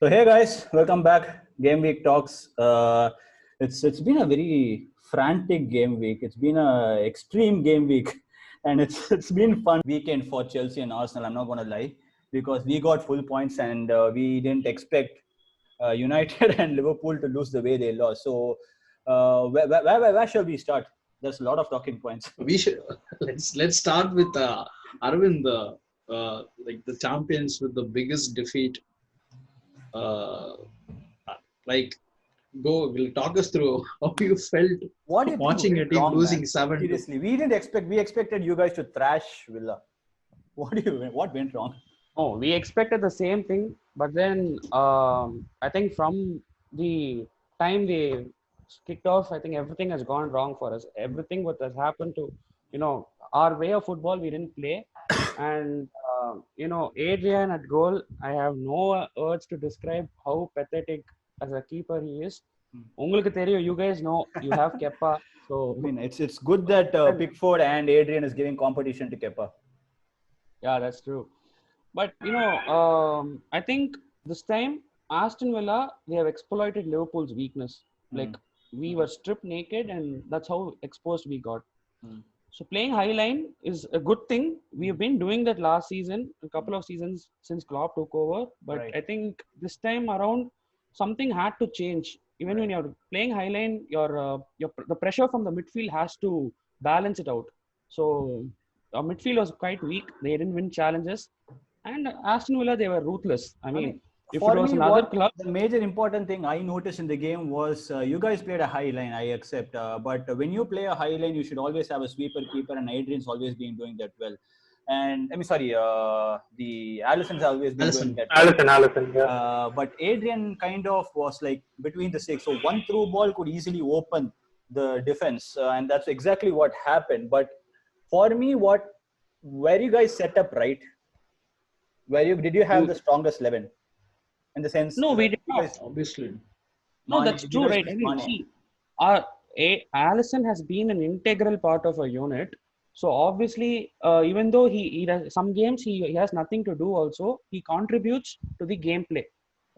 So hey guys, welcome back. Game Week Talks. It's been a very frantic game week. It's been a extreme game week, and it's been fun weekend for Chelsea and Arsenal. I'm not gonna lie, because we got full points and we didn't expect United and Liverpool to lose the way they lost. So where shall we start? There's a lot of talking points. We should let's start with Arvind, like the champions with the biggest defeat. Uh, like, will talk us through how you felt What do you think watching a went team wrong, losing man? 7-2. Seriously, we expected you guys to thrash Villa. What went wrong? Oh, we expected the same thing, but then I think from the time they kicked off, I think everything has gone wrong for us. Everything what has happened to, our way of football, we didn't play, and Adrian at goal. I have no words to describe how pathetic as a keeper he is. உங்களுக்கு தெரியும், you guys know you have Kepa, so I mean, it's good that Pickford and Adrian is giving competition to Kepa. yeah, that's true. But I think this time Aston Villa, they have exploited Liverpool's weakness. Like we were stripped naked, and that's how exposed we got. So playing high line is a good thing. We have been doing that last season, a couple of seasons since Klopp took over. But Right. I think this time around, something had to change. Even when you're playing high line, the pressure from the midfield has to balance it out. So our midfield was quite weak. They didn't win challenges. And Aston Villa, they were ruthless. I mean, if For it was me, another club, the major important thing I noticed in the game was you guys played a high line, I accept. But when you play a high line, you should always have a sweeper keeper, and Adrian's always been doing that well. And I mean, sorry, the Allison's always been doing that well. Allison, yeah. But Adrian kind of was like between the six. So one through ball could easily open the defense. And that's exactly what happened. But for me, where you guys set up right? Did you have the strongest 11? In the sense, no, we did not. Obviously, No, Mane, that's did true, you guys right? I pick mean, Mane? see, Allison has been an integral part of a unit. So obviously, even though he does some games, he has nothing to do. Also, he contributes to the gameplay.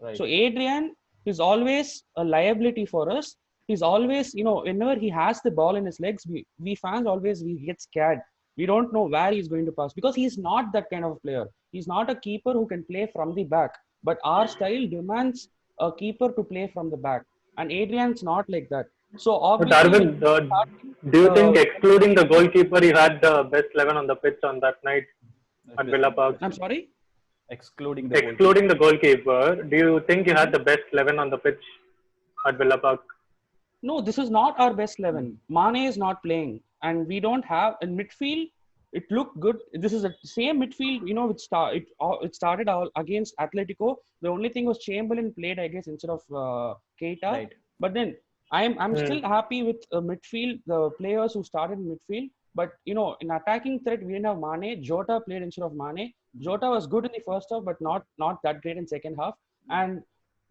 Right. So Adrian is always a liability for us. He's always, whenever he has the ball in his legs, we fans always we get scared. We don't know where he's going to pass because he's not that kind of player. He's not a keeper who can play from the back. But our style demands a keeper to play from the back, and Adrian's not like that. So But obviously, Arvind, do you think excluding the goalkeeper, you had the best 11 on the pitch on that night at Villa Park? I'm sorry. Excluding the goalkeeper. Excluding the goalkeeper, do you think you had the best 11 on the pitch at Villa Park? No, this is not our best 11. Mane is not playing, and we don't have in midfield. It looked good. This is the same midfield, it started out against Atletico. The only thing was Chamberlain played, I guess, instead of Keita. Right. But then I'm still happy with midfield, the players who started in midfield. But in attacking threat, we didn't have Mane. Jota played instead of Mane. Jota was good in the first half, but not that great in second half. And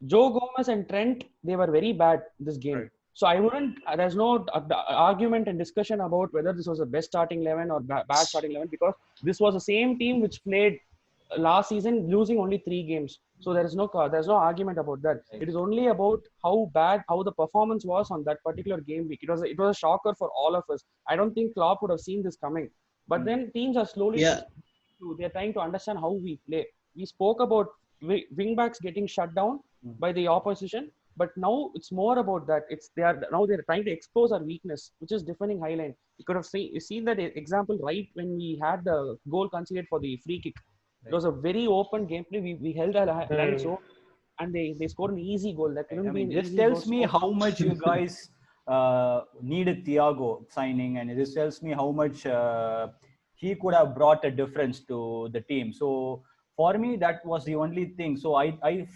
Joe Gomez and Trent, they were very bad this game. Right. So I wouldn't. There's no argument and discussion about whether this was the best starting 11 or bad starting 11, because this was the same team which played last season, losing only 3 games. So there's no argument about that. Right. It is only about how the performance was on that particular game week. It was a shocker for all of us. I don't think Klopp would have seen this coming. But then teams are slowly they're trying to understand how we play. We spoke about wing backs getting shut down by the opposition. But now it's more about that. They're trying to expose our weakness, which is defending high line. You could have seen that example right when we had the goal conceded for the free kick. It was a very open gameplay. We held our line and they scored an easy goal. That couldn't be an This easy tells goal me scored. how much you guys needed Thiago signing, and this tells me how much he could have brought a difference to the team. So for me, that was the only thing. So I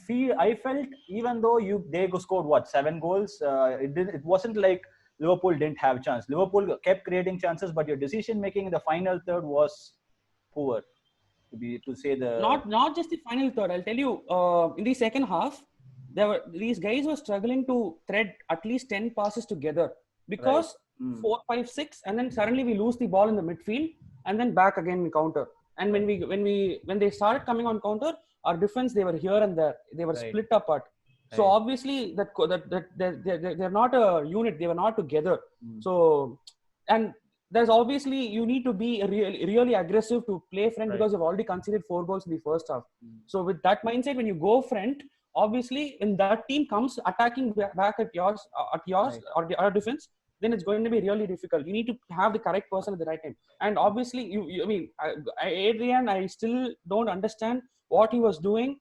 felt even though they scored 7 goals, it wasn't like Liverpool didn't have chance. Liverpool kept creating chances, but your decision making in the final third was poor. To say the Not just the final third. I'll tell you, in the second half, these guys were struggling to thread at least 10 passes together because 4, 5, 6, and then suddenly we lose the ball in the midfield and then back again in counter. And when they started coming on counter, our defense, they were here and there. They were split apart. So obviously they're not a unit. They were not together. So, and there's obviously, you need to be really aggressive to play front because you've already conceded 4 goals in the first half. So with that mindset, when you go front, obviously when that team comes attacking back at yours or the other defense, then it's going to be really difficult. You need to have the correct person at the right time. And obviously, I mean, Adrian, I still don't understand what he was doing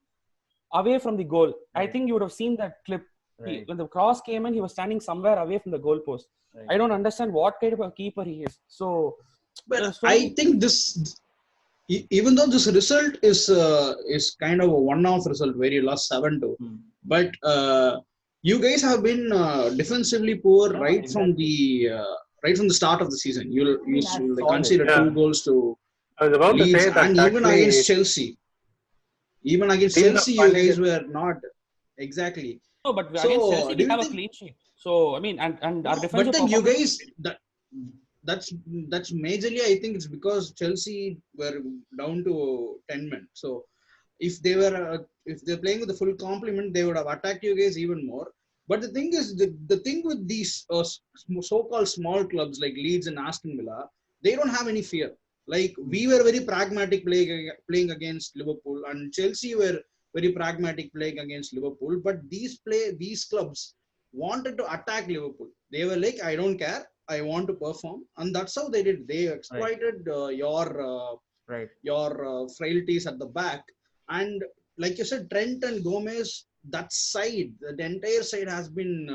away from the goal. I think you would have seen that clip. When the cross came in, he was standing somewhere away from the goal post. I don't understand what kind of a keeper he is. So, but I think this, even though this result is kind of a one-off result where you lost 7-2, but you guys have been defensively poor right from the start of the season. You conceded 2 goals to Leeds, and even against Chelsea. Even against Chelsea, you guys were not exactly. No, but against Chelsea, we have a clean sheet. So I mean, and our defense. But then you guys, that's majorly, I think it's because Chelsea were down to 10 men. So if they're playing with the full complement, they would have attacked you guys even more. But the thing is, the thing with these so-called small clubs like Leeds and Aston Villa, they don't have any fear. Like, we were very pragmatic playing against Liverpool, and Chelsea were very pragmatic playing against Liverpool. But these clubs wanted to attack Liverpool. They were like, I don't care, I want to perform, and that's how they did. They exploited your frailties at the back. And like you said, Trent and Gomez, that side, the entire side has been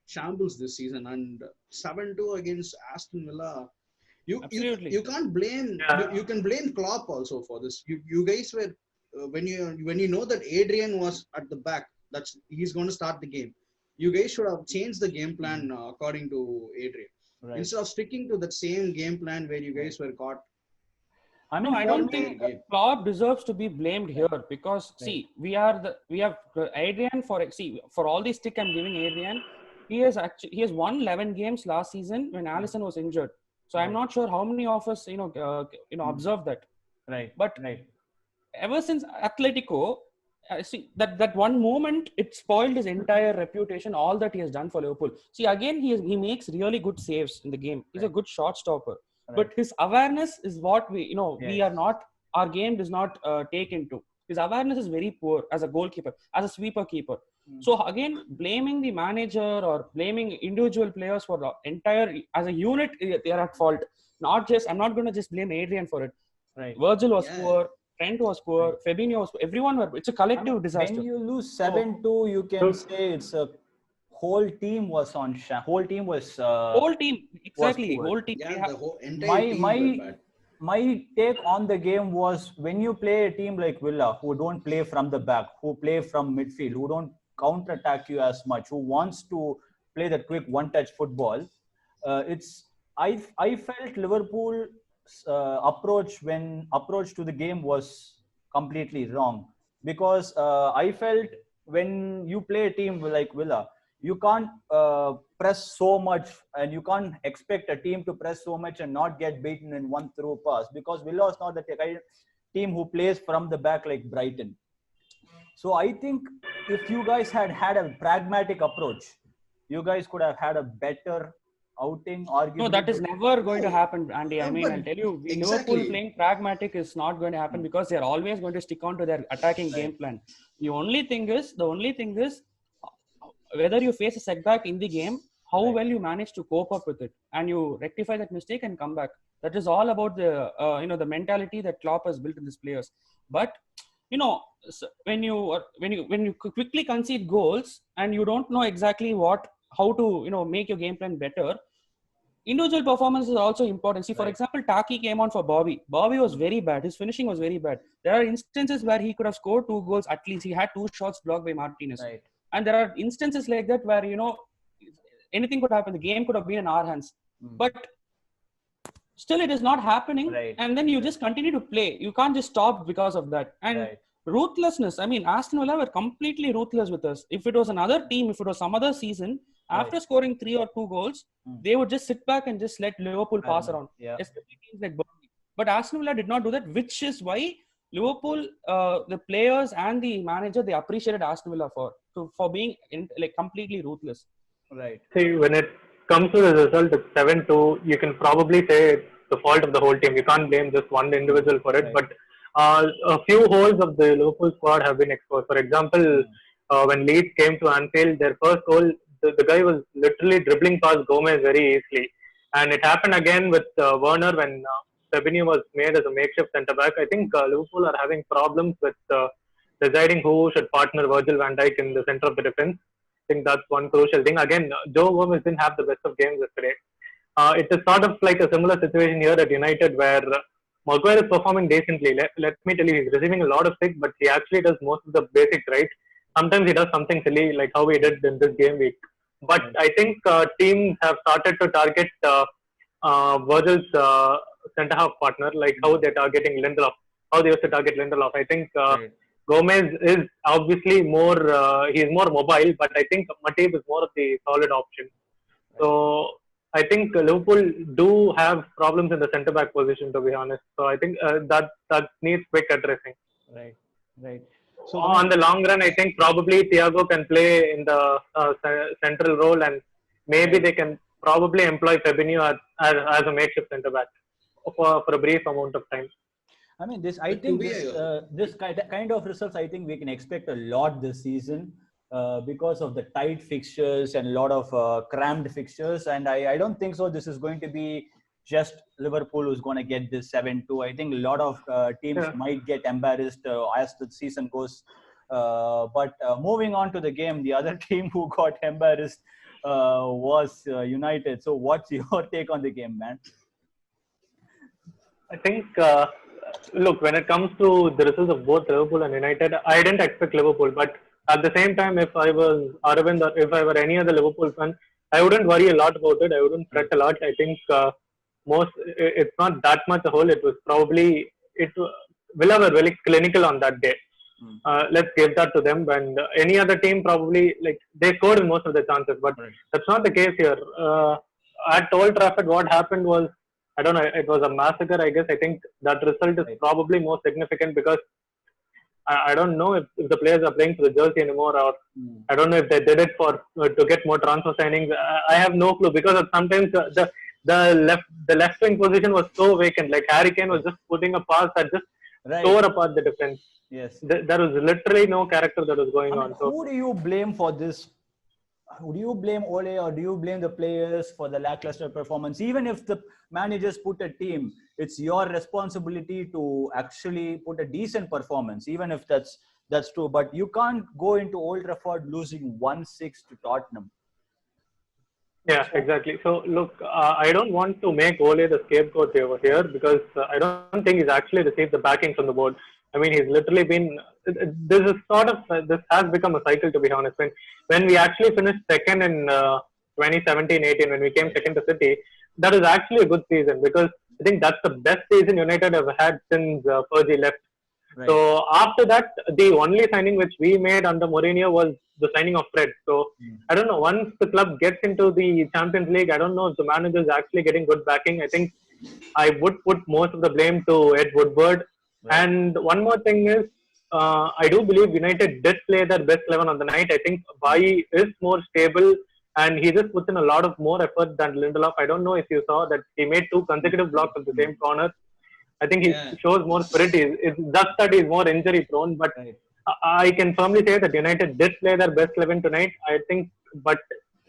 shambles this season. And 7-2 against Aston Villa. You can't blame. You can blame Klopp also for this. You guys were when you know that Adrian was at the back, he's going to start the game. You guys should have changed the game plan according to Adrian, instead of sticking to that same game plan where you guys were caught. I mean, I don't think Klopp deserves to be blamed here, because see, we have Adrian for all the stick I'm giving Adrian. He has won 11 games last season when Alisson was injured. So I'm not sure how many of us observed that. But ever since Atletico, see that one moment, it spoiled his entire reputation, all that he has done for Liverpool. See, again, he makes really good saves in the game. He's a good shot stopper. But his awareness is what we are not. Our game does not take into. His awareness is very poor as a goalkeeper, as a sweeper keeper. So again, blaming the manager or blaming individual players for the entire, as a unit, they are at fault. I'm not going to just blame Adrian for it. Virgil was poor. Trent was poor. Fabinho was poor. Everyone were. It's a collective disaster. When you lose 7-2, you can say it's a whole team was on. Whole team exactly. Whole team. Yeah, the whole entire team was bad. My take on the game was, when you play a team like Villa, who don't play from the back, who play from midfield, who don't counter-attack you as much, who wants to play that quick one-touch football, I felt Liverpool's approach to the game was completely wrong, because I felt when you play a team like Villa, you can't press so much, and you can't expect a team to press so much and not get beaten in one through pass, because Villa is not the kind of team who plays from the back like Brighton. So I think if you guys had a pragmatic approach, you guys could have had a better outing. No, that is never going to happen, Andy. I mean, I'll tell you, Liverpool playing pragmatic is not going to happen, because they're always going to stick on to their attacking game plan. The only thing is whether you face a setback in the game, how well you manage to cope up with it, and you rectify that mistake and come back. That is all about the mentality that Klopp has built in his players. But when you quickly concede goals and you don't know exactly how to make your game plan better, individual performance is also important. See, for example, Taki came on for Bobby. Bobby was very bad. His finishing was very bad. There are instances where he could have scored 2 goals at least. He had 2 shots blocked by Martinez. And there are instances like that where anything could happen. The game could have been in our hands. But still, it is not happening. And then you just continue to play. You can't just stop because of that. And ruthlessness. I mean, Aston Villa were completely ruthless with us. If it was another team, if it was some other season, after scoring 3 or 2 goals, they would just sit back and just let Liverpool pass around. Especially teams like Burnley. But Aston Villa did not do that, which is why Liverpool, the players and the manager, they appreciated Aston Villa for being completely ruthless. Right. See, when it comes to the result, it's 7-2. You can probably say it's the fault of the whole team. You can't blame just one individual for it. Right. But a few holes of the Liverpool squad have been exposed. For example, when Leeds came to Anfield, their first goal, the guy was literally dribbling past Gomez very easily. And it happened again with Werner when Fabinho was made as a makeshift centre back. I think Liverpool are having problems with deciding who should partner Virgil van Dijk in the centre of the defence. I think that's one crucial thing. Again, Joe Gomez didn't have the best of games yesterday. It is sort of like a similar situation here at United where Maguire is performing decently. Let me tell you, he's receiving a lot of stick, but he actually does most of the basics right. Sometimes he does something silly like how he did in this game week. But I think teams have started to target Virgil's centre half partner, like how they're targeting Lindelof, how they used to target Lindelof. I think Gomez is obviously more, he's more mobile, but I think Matip is more of the solid option. So I think Liverpool do have problems in the centre back position, to be honest. So I think that needs quick addressing. Right. So on the long run, I think probably Thiago can play in the central role, and maybe they can probably employ Fabinho as a makeshift centre back for a brief amount of time. I mean, this kind of results, I think we can expect a lot this season because of the tight fixtures and a lot of crammed fixtures. And I don't think so. This is going to be just Liverpool who's going to get this 7-2. I think a lot of teams might get embarrassed as the season goes. But moving on to the game, the other team who got embarrassed was United. So what's your take on the game, man? I think, look, when it comes to the results of both Liverpool and United, I didn't expect Liverpool. But at the same time, if I was Arvind or if I were any other Liverpool fan, I wouldn't worry a lot about it. I wouldn't fret a lot. I think it's not that much a whole. It was probably, Villa were very clinical on that day. Let's give that to them. And any other team probably, like, they scored in most of the chances. But that's not the case here. At Old Trafford, what happened was, I don't know, it was a massacre, I guess. I think that result is probably more significant because I don't know if the players are playing for the jersey anymore, or I don't know if they did it to get more transfer signings. I have no clue because sometimes the left wing position was so vacant. Like Harry Kane was just putting a pass that just tore apart the defense. Yes, there was literally no character that was going on. So who do you blame for this? Do you blame Ole or do you blame the players for the lackluster performance? Even if the managers put a team, it's your responsibility to actually put a decent performance, even if that's true. But you can't go into Old Trafford losing 1-6 to Tottenham. Yeah, exactly. So look, I don't want to make Ole the scapegoat over here because I don't think he's actually received the backing from the board. I mean, he's literally been. This has become a cycle, to be honest. When we actually finished second in 2017-18, when we came second to City, that was actually a good season because I think that's the best season United have had since Fergie left. Right. So after that, the only signing which we made under Mourinho was the signing of Fred. So I don't know. Once the club gets into the Champions League, I don't know if the manager is actually getting good backing. I think I would put most of the blame to Ed Woodward. Right. And one more thing is, I do believe United did play their best 11 on the night. I think Bailly is more stable and he just puts in a lot of more effort than Lindelof. I don't know if you saw that he made 2 consecutive blocks at the same corner. I think he shows more spirit. It's just that he's more injury prone. But I can firmly say that United did play their best 11 tonight. I think, but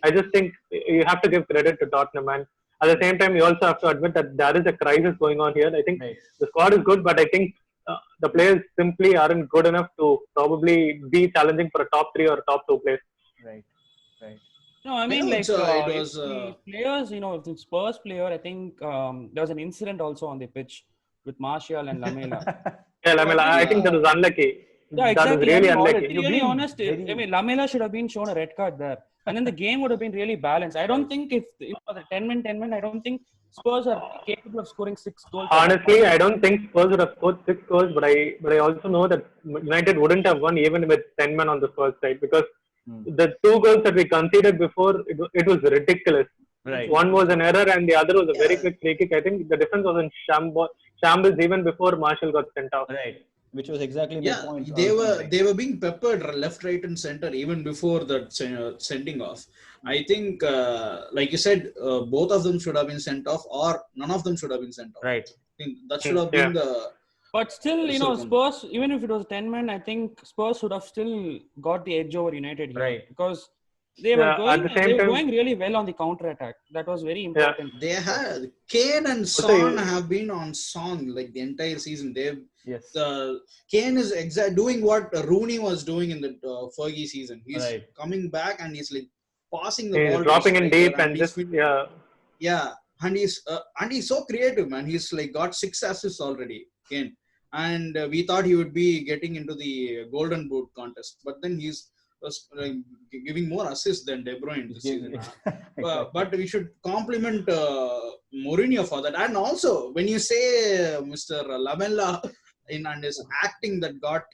I just think you have to give credit to Tottenham. And at the same time, you also have to admit that there is a crisis going on here. I think the squad is good, but I think the players simply aren't good enough to probably be challenging for a top 3 or top 2 place. Right. No, I mean, it was the players, the Spurs player, I think there was an incident also on the pitch with Martial and Lamela. Lamela, I think that was unlucky. Yeah, exactly. That was really unlucky. To be honest, I mean, Lamela should have been shown a red card there. And then the game would have been really balanced. I don't think if the 10-man, I don't think Spurs are capable of scoring 6 goals. Honestly, I don't think Spurs would have scored 6 goals, but I also know that United wouldn't have won even with 10 men on the Spurs side because the 2 goals that we conceded before, it was ridiculous. Right. One was an error and the other was a very quick free kick. I think the defense was in shambles even before Marshall got sent off. Right. Which was exactly my point. They were being peppered left, right, and center even before that sending off. I think, like you said, both of them should have been sent off, or none of them should have been sent off. Right. I think that should have been the. But still, Spurs, even if it was 10 men, I think Spurs should have still got the edge over United here. Right. Because they were going really well on the counter attack. That was very important. They had Kane and Son have been on song like the entire season. Kane is doing what Rooney was doing in the Fergie season. He's coming back and he's like passing the ball. He's dropping in deep and just and he's so creative, man. He's like got 6 assists already, Kane. And we thought he would be getting into the Golden Boot contest, but then he's giving more assists than De Bruyne this season. But we should compliment Mourinho for that. And also, when you say Mr. Lamela and his acting that got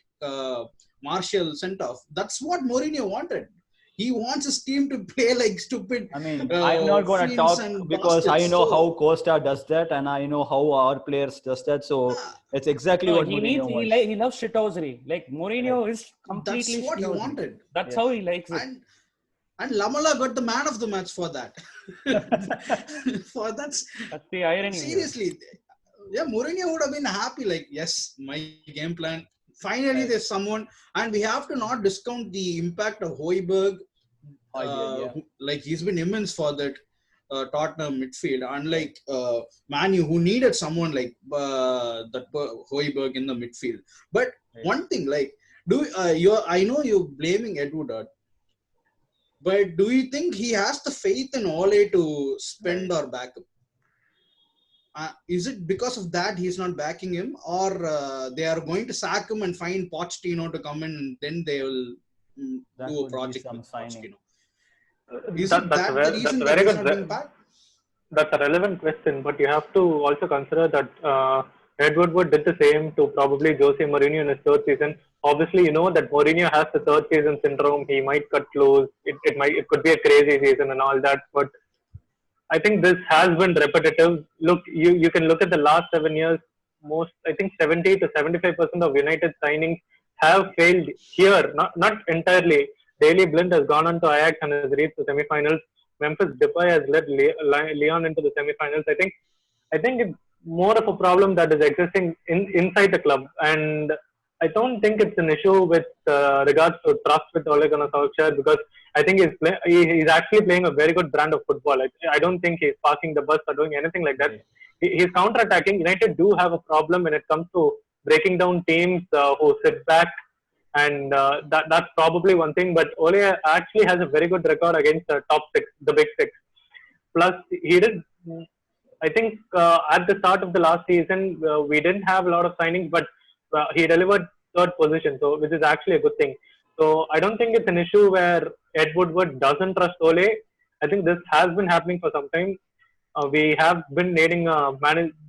Martial sent off, that's what Mourinho wanted. He wants his team to play like stupid. I mean, I'm not going to talk because I know how Costa does that, and I know how our players does that. So it's exactly what Mourinho wants. He loves shithousery. Like Mourinho is completely. That's what he wanted. That's how he likes it. And Lamela got the man of the match for that. That's the irony. Seriously, Mourinho would have been happy. Like, yes, my game plan. Finally, there's someone, and we have to not discount the impact of Højbjerg. Like he's been immense for that Tottenham midfield. Unlike Man U, who needed someone like that Højbjerg in the midfield. But one thing, like, I know you're blaming Ed Woodward, but do you think he has the faith in Ole to spend or back up? Is it because of that he's not backing him, or they are going to sack him and find Pochettino to come in, and then they will do a project with Pochettino? That's a relevant question, but you have to also consider that Ed Woodward did the same to probably Jose Mourinho in his 3rd season. Obviously, you know that Mourinho has the 3rd season syndrome. He might cut close. It could be a crazy season and all that, but I think this has been repetitive. Look, you can look at the last 7 years. I think 70 to 75% of United signings have failed here. Not entirely. Daley Blind has gone on to Ajax and has reached the semi-finals. Memphis Depay has led Lyon into the semi-finals. I think it's more of a problem that is existing inside the club, and I don't think it's an issue with regards to trust with Ole Gunnar Solskjaer, because I think he's actually playing a very good brand of football. I don't think he's parking the bus or doing anything like that. He's counter-attacking. United do have a problem when it comes to breaking down teams who sit back, and that's probably one thing. But Ole actually has a very good record against the top 6, the big 6. Plus, he did. I think at the start of the last season, we didn't have a lot of signings, but he delivered 3rd position, so which is actually a good thing. So I don't think it's an issue where Ed Woodward doesn't trust Ole. I think this has been happening for some time. We have been needing a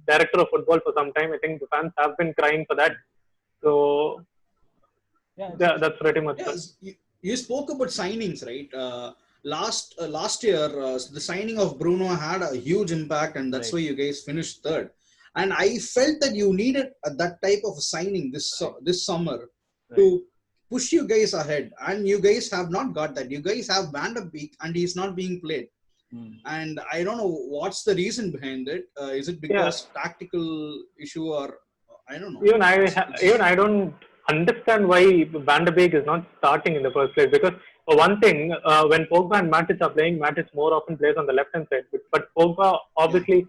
director of football for some time. I think the fans have been crying for that. So that's pretty much it. You spoke about signings, right? Last year, the signing of Bruno had a huge impact, and that's why you guys finished 3rd. And I felt that you needed that type of signing this summer to push you guys ahead. And you guys have not got that. You guys have Van de Beek, and he's not being played. And I don't know what's the reason behind it. Is it because tactical issue, or I don't know. Even I don't understand why Van de Beek is not starting in the first place. Because for one thing, when Pogba and Matic are playing, Matic more often plays on the left-hand side. But Pogba, obviously,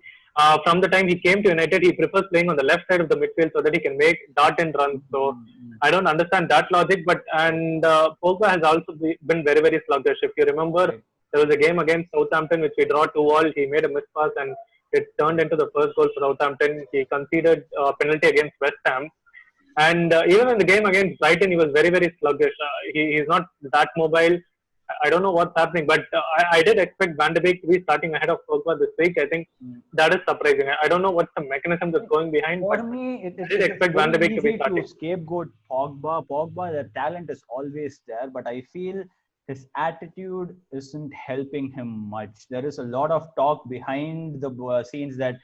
from the time he came to United, he prefers playing on the left side of the midfield so that he can make dart and runs. So I don't understand that logic. And Pogba has also been very, very sluggish. If you remember, there was a game against Southampton which we draw 2-2. He made a miss pass and it turned into the first goal for Southampton. He conceded a penalty against West Ham. And even in the game against Brighton, he was very, very sluggish. He's not that mobile. I don't know what's happening, but I did expect Van de Beek to be starting ahead of Pogba this week. I think that is surprising. I don't know what's the mechanism that's going behind. For me, I did expect Van de Beek to be starting. To scapegoat Pogba. The talent is always there, but I feel his attitude isn't helping him much. There is a lot of talk behind the scenes that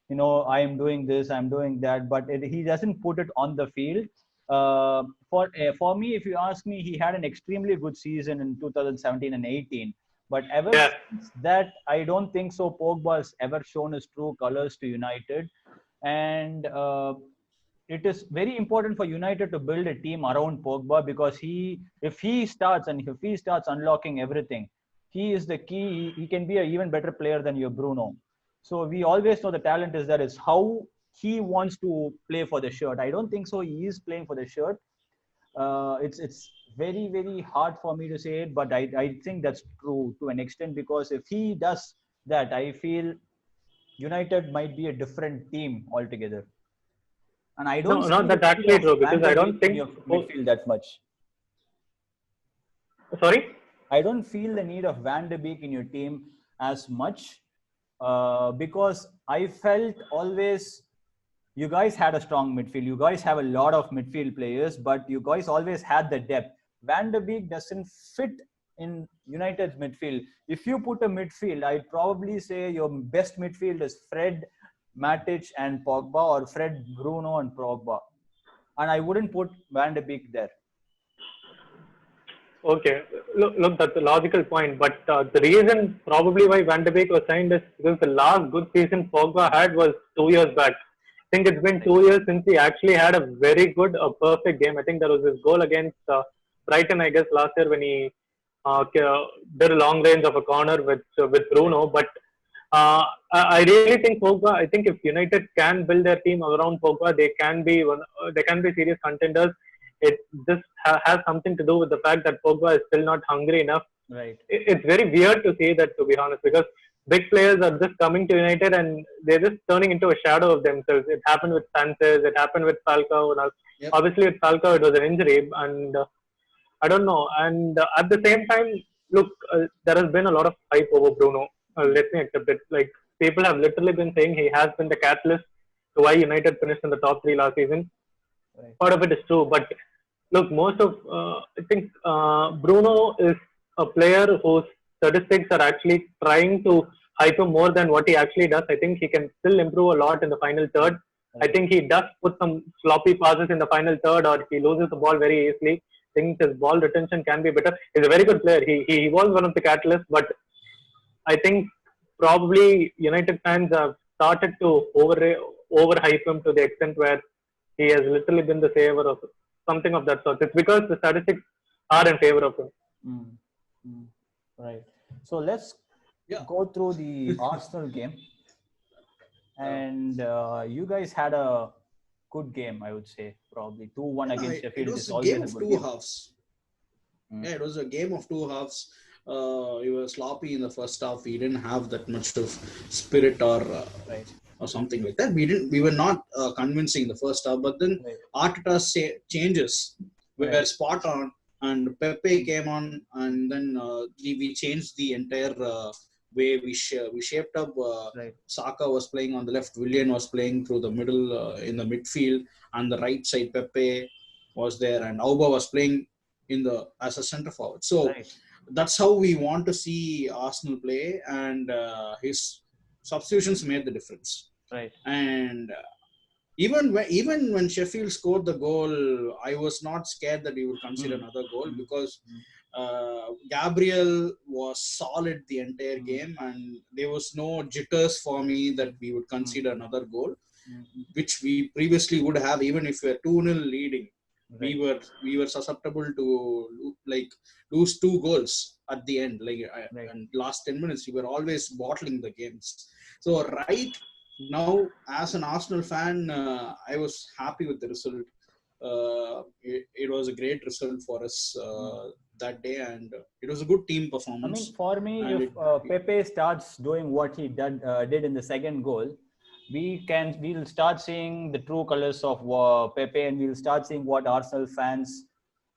I am doing this, I'm doing that, but he doesn't put it on the field. For me, if you ask me, he had an extremely good season in 2017 and 18. But ever since that, I don't think so. Pogba has ever shown his true colors to United, and it is very important for United to build a team around Pogba, because if he starts unlocking everything, he is the key. He can be an even better player than your Bruno. So we always know the talent is there. Is how he wants to play for the shirt. I don't think so. He is playing for the shirt. It's very, very hard for me to say it, but I think that's true to an extent, because if he does that, I feel United might be a different team altogether. And I don't no, that's actually true, because I don't think midfield that much. Sorry? I don't feel the need of Van de Beek in your team as much, because I felt always you guys had a strong midfield. You guys have a lot of midfield players, but you guys always had the depth. Van de Beek doesn't fit in United's midfield. If you put a midfield, I'd probably say your best midfield is Fred, Matic and Pogba, or Fred, Bruno and Pogba. And I wouldn't put Van de Beek there. Okay, look, that's a logical point. But the reason probably why Van de Beek was signed is because the last good season Pogba had was 2 years back. I think it's been 2 years since he actually had a very good, perfect game. I think there was his goal against Brighton, I guess, last year when he did a long range of a corner with Bruno. But I really think Pogba. I think if United can build their team around Pogba, they can be serious contenders. It just has something to do with the fact that Pogba is still not hungry enough. Right. It's very weird to say that, to be honest, because big players are just coming to United and they're just turning into a shadow of themselves. It happened with Sanchez. It happened with Falcao. Yep. Obviously, with Falcao, it was an injury, and I don't know. And at the same time, look, there has been a lot of hype over Bruno. Let me accept it. Like, people have literally been saying he has been the catalyst to why United finished in the top 3 last season. Right. Part of it is true, but look, I think Bruno is a player whose statistics are actually trying to hype him more than what he actually does. I think he can still improve a lot in the final third. I think he does put some sloppy passes in the final third, or he loses the ball very easily. I think his ball retention can be better. He's a very good player. He was one of the catalysts, but I think probably United fans have started to overhype him to the extent where he has literally been the savior of something of that sort. It's because the statistics are in favor of him. Right. So let's go through the Arsenal game. And you guys had a good game, I would say. Probably 2-1 against Sheffield. It was a game of two halves. Yeah, it was a game of two halves. We were sloppy in the first half. We didn't have that much of spirit or something like that. We were not convincing in the first half. But then Arteta's changes were spot on, and Pepe came on, and then we changed the entire way we shaped up. Saka was playing on the left. Willian was playing through the middle in the midfield, and the right side Pepe was there, and Auba was playing as a centre forward. So that's how we want to see Arsenal play, and his substitutions made the difference. Right. And even when Sheffield scored the goal, I was not scared that he would consider another goal, because Gabriel was solid the entire game, and there was no jitters for me that we would consider another goal, which we previously would have, even if we were 2-0 leading. Right. We were susceptible to lose 2 goals at the end, and last 10 minutes we were always bottling the games. So right now, as an Arsenal fan, I was happy with the result. It was a great result for us that day, and it was a good team performance. I mean, for me, if Pepe starts doing what he did in the second goal, we'll start seeing the true colors of Pepe, and we'll start seeing what Arsenal fans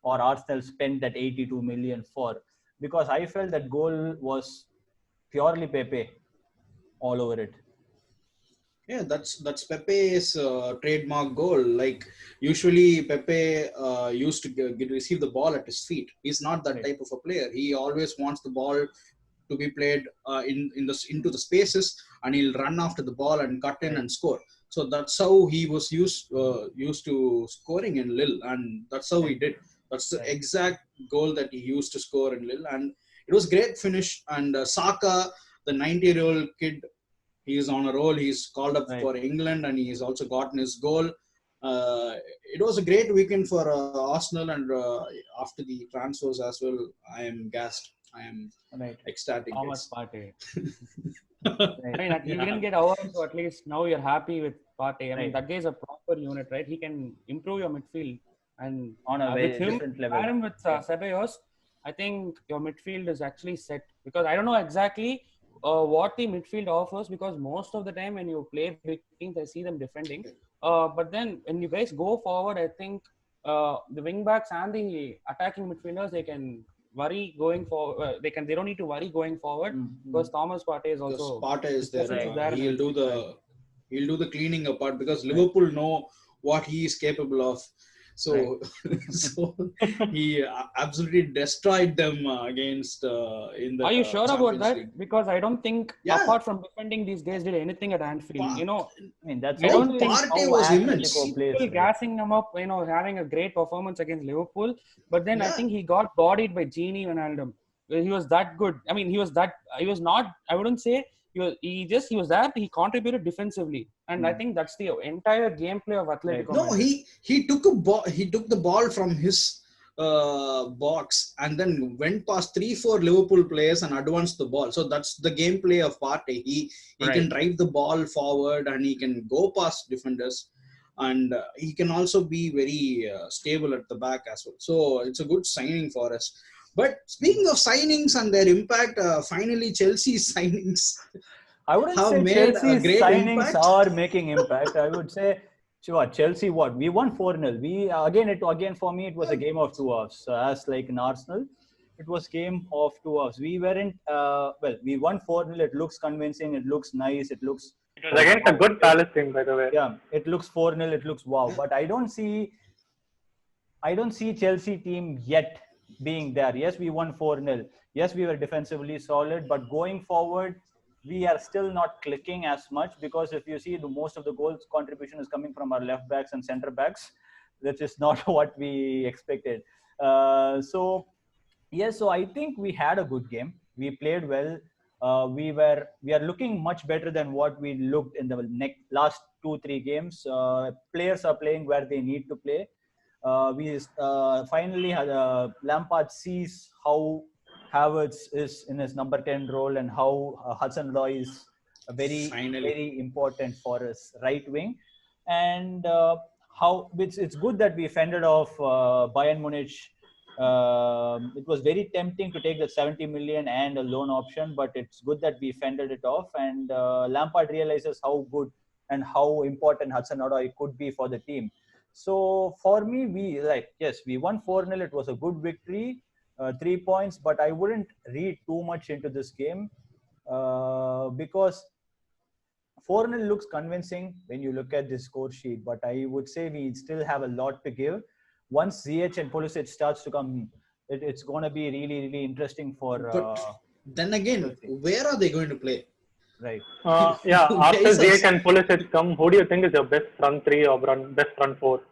or Arsenal spent that 82 million for. Because I felt that goal was purely Pepe all over it. Yeah, that's Pepe's trademark goal. Like, usually Pepe used to receive the ball at his feet. He's not that type of a player. He always wants the ball to be played into the spaces, and he'll run after the ball and cut in and score. So that's how he was used to scoring in Lille, and that's how he did. That's the exact goal that he used to score in Lille, and it was great finish. And Saka, the 90-year-old kid, he is on a roll. He's called up for England, and he's also gotten his goal. It was a great weekend for Arsenal, and after the transfers as well, I am gassed. I am ecstatic. Thomas Partey. I mean, he didn't get awards, so at least now you're happy with Partey. I mean, that guy is a proper unit, right? He can improve your midfield, and on a very different level. And with Ceballos, I think your midfield is actually set, because I don't know exactly what the midfield offers, because most of the time when you play big teams, I see them defending. But then when you guys go forward, I think the wing backs and the attacking midfielders, they can worry going forward. They don't need to worry going forward, because Thomas Partey is also. Partey is there. He'll do the cleaning apart, because Liverpool know what he is capable of. So, so he absolutely destroyed them against in the. Are you sure about that? League. Because I don't think, apart from defending, these guys did anything at Anfield. You know, I mean, that's. I don't think Partey was immense. People gassing him up, you know, having a great performance against Liverpool, but then I think he got bodied by Gini Wijnaldum. He was that good. I mean, he was not. I wouldn't say. He was there. He contributed defensively, and I think that's the entire gameplay of Atletico. No, he took a ball. He took the ball from his box and then went past 3-4 Liverpool players and advanced the ball. So that's the gameplay of Partey. He can drive the ball forward, and he can go past defenders, and he can also be very stable at the back as well. So it's a good signing for us. But speaking of signings and their impact, finally Chelsea's signings. I wouldn't say Chelsea's signings are making impact. I would say, sure, Chelsea. What we won 4-0. We again for me it was a game of two halves. As like in Arsenal, it was game of two halves. We weren't. We won 4-0. It looks convincing. It looks nice. It looks. It was against a good Palace team, by the way. Yeah, it looks 4-0. It looks wow. But I don't see Chelsea team yet being there. Yes, we won 4-0. Yes, we were defensively solid, but going forward, we are still not clicking as much, because if you see, most of the goals contribution is coming from our left backs and center backs, which is not what we expected. So I think we had a good game. We played well. We are looking much better than what we looked in the last 2-3 games. Players are playing where they need to play. We finally had Lampard sees how Havertz is in his number 10 role, and how Hudson-Odoi is very important for us right wing, and it's good that we fended off Bayern Munich. It was very tempting to take the 70 million and a loan option, but it's good that we fended it off, and Lampard realizes how good and how important Hudson-Odoi could be for the team. So for me, we won 4-0. It was a good victory, 3 points, but I wouldn't read too much into this game because 4-0 looks convincing when you look at the score sheet, but I would say we still have a lot to give. Once Ziyech and Pulisic starts to come, it's going to be really, really interesting for... But then again, where are they going to play? Right. After Ziyech and Pulisic come, who do you think is your best front three or best front four?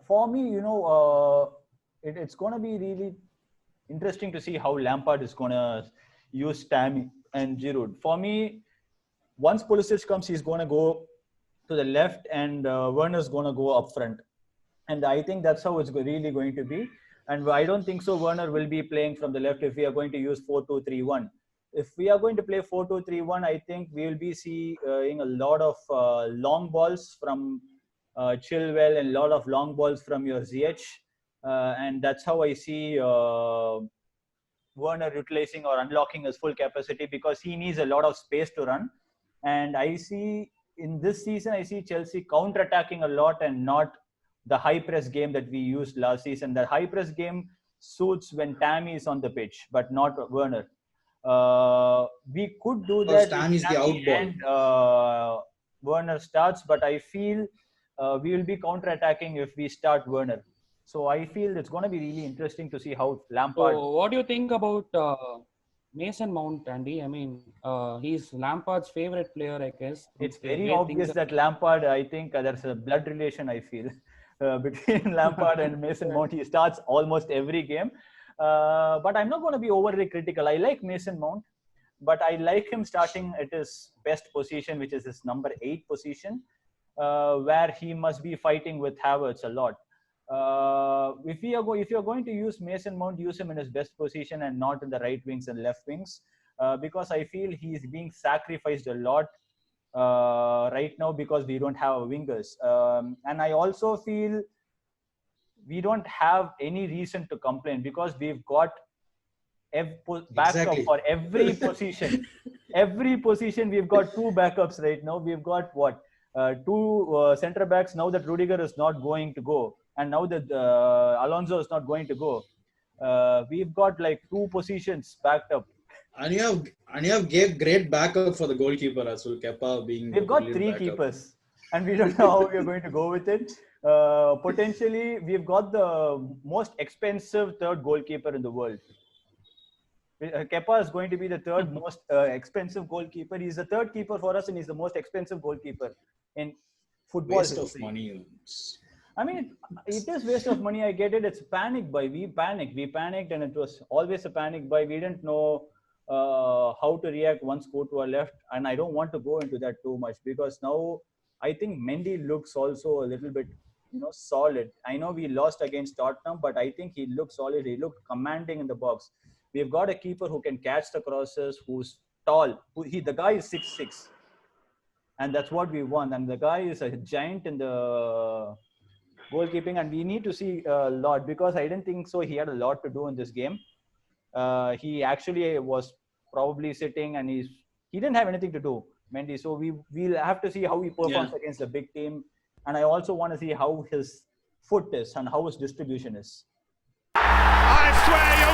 For me, it's going to be really interesting to see how Lampard is going to use Tammy and Giroud. For me, once Pulisic comes, he's going to go to the left, and Werner's going to go up front. And I think that's how it's really going to be. And I don't think so Werner will be playing from the left if we are going to use 4-2-3-1. If we are going to play 4-2-3-1, I think we will be seeing a lot of long balls from Chilwell and a lot of long balls from your Ziyech. And that's how I see Werner utilizing or unlocking his full capacity, because he needs a lot of space to run. And I see in this season, I see Chelsea counter-attacking a lot and not the high press game that we used last season. The high press game suits when Tammy is on the pitch, but not Werner. We could do that. Tammy's the out ball. And Werner starts, but I feel we will be counter-attacking if we start Werner. So I feel it's going to be really interesting to see how Lampard... So what do you think about Mason Mount, Andy. I mean, he's Lampard's favorite player, I guess. It's very obvious that Lampard, I think there's a blood relation, I feel, between Lampard and Mason Mount. He starts almost every game. But I'm not going to be overly critical. I like Mason Mount, but I like him starting at his best position, which is his number 8 position, where he must be fighting with Havertz a lot. If you're going to use Mason Mount, use him in his best position and not in the right wings and left wings, because I feel he's being sacrificed a lot right now because we don't have wingers. And I also feel we don't have any reason to complain because we've got backup for every position. Every position we've got 2 backups right now. We've got 2 centre backs now that Rudiger is not going to go, and now that Alonso is not going to go. We've got like 2 positions backed up. And you have great backup for the goalkeeper as well. Kepa being. We've got 3 keepers, and we don't know how we're going to go with it. Potentially, we've got the most expensive 3rd goalkeeper in the world. Kepa is going to be the 3rd most expensive goalkeeper. He's the 3rd keeper for us, and he's the most expensive goalkeeper in football. Waste of money. I mean, it is waste of money. I get it. It's panic buy. We panicked, and it was always a panic buy. We didn't know how to react once Courtois left, and I don't want to go into that too much because now I think Mendy looks also a little bit, solid. I know we lost against Tottenham, but I think he looked solid. He looked commanding in the box. We've got a keeper who can catch the crosses, who's tall. The guy is 6'6", and that's what we want. And the guy is a giant in the goalkeeping, and we need to see a lot because I didn't think so. He had a lot to do in this game. He actually was probably sitting, and he didn't have anything to do, Mendy. So we'll have to see how he performs against a big team, and I also want to see how his foot is and how his distribution is. I swear